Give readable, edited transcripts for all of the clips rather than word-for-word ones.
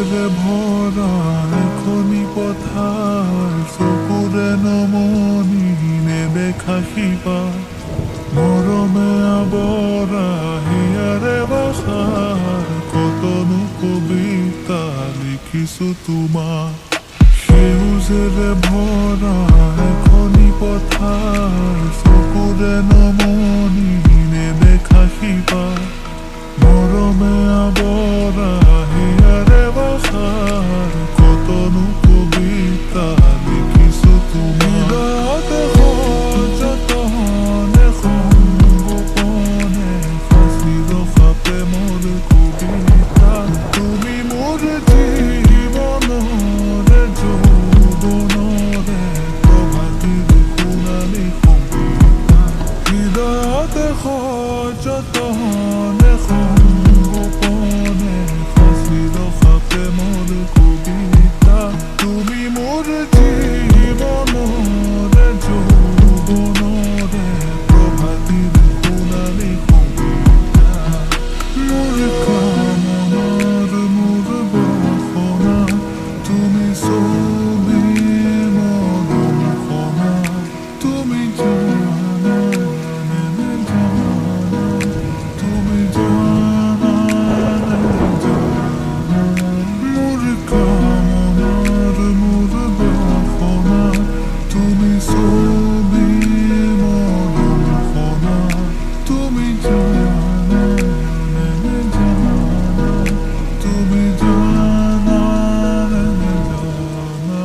সেউজেৰে ভৰা এখনি পথাৰ চকুৰে নমনি নেদেখা শিপা মৰমে আৱৰা হিয়াৰে বাসাৰ কতনো কবিতা লিখিছো তোমাৰ সেউজেৰে ভৰা এখনি পথাৰ চকুৰে নমনি নেদেখা শিপা মৰমে আৱৰা হিয়াৰে বাসাৰ কতনো কবিতা লিখিছো তোমাৰ যতনে সংগোপনে ফাঁচি ৰখা প্ৰেমৰ কবিতা তুমি মোৰ জীৱনৰে যৌৱনৰে প্ৰভাতিৰ সোণালী কবিতা হৃদয়তে যতনে সংগোপনে ফাঁচি ৰখা প্ৰেমৰ কবিতা তুমি মোৰ জীৱনৰে যৌৱনৰে প্ৰভাতিৰ সোণালী কবিতা মোৰ কামনাৰ মোৰ বাসনা তুমি ছবি মৰম সনা তুমি জানা নে জানা তুমি জানা নে জানা মোৰ কামনাৰ মোৰ বাসনা তুমি ছবি মৰম সনা তুমি জানা নে জানা তুমি জানা নে জানা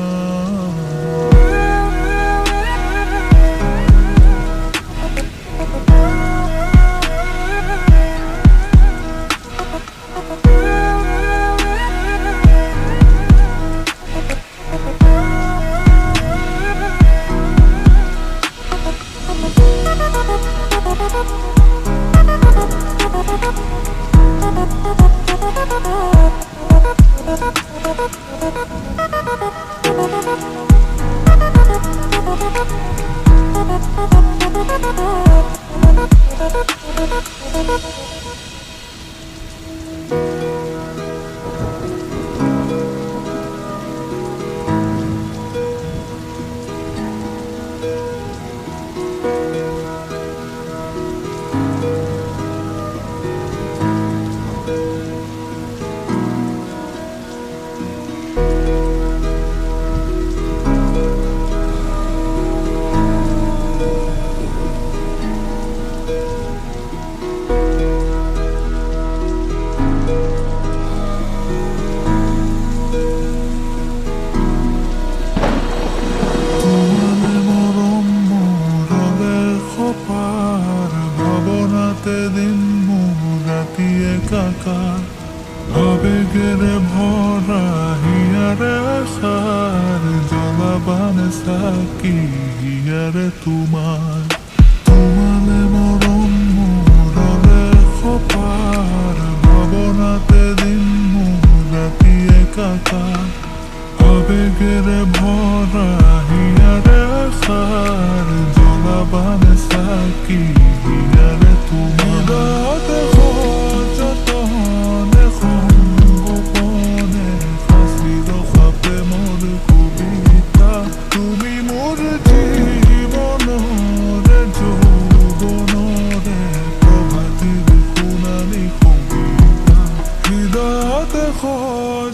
তোমালে মৰম মৰলে সপাৰ ভাৱনাতে দিন মোৰ ৰাতি একাকাৰ আবেগেৰে ভৰা হিয়াৰে আশাৰ জ্বলাবানে চাকি হিয়াৰে তোমাৰ তোমালে মৰম মৰলে সপাৰ ভাৱনাতে দিন মোৰ ৰাতি একাকাৰ আবেগেৰে ভৰা হিয়াৰে আশাৰ জ্বলাবানে চাকি হিয়াৰে তোমাৰ যতনে সংগোপনে ফাঁচি ৰখা প্ৰেমৰ কবিতা তুমি মোৰ জীৱনৰে যৌৱনৰে প্ৰভাতিৰ সোণালী কবিতা হৃদয়তে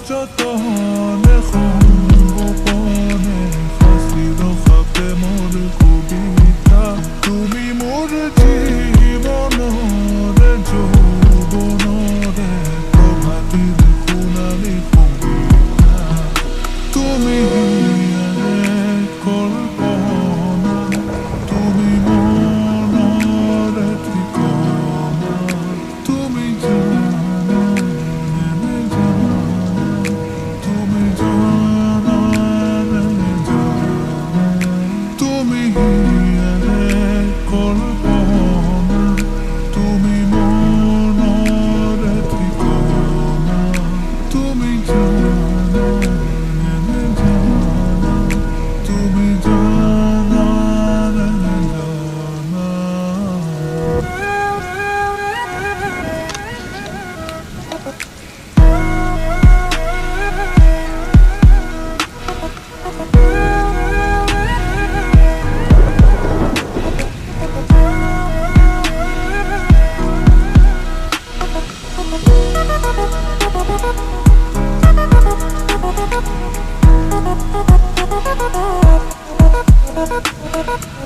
যতনে সংগোপনে ফাঁচি ৰখা প্ৰেমৰ কবিতা তুমি মোৰ জীৱনৰে যৌৱনৰে প্ৰভাতিৰ সোণালী কবিতা তুমি হিয়াৰে কল্পনা তুমি মনৰে ঠিকনা তুমি জানা নে জানা Thank you.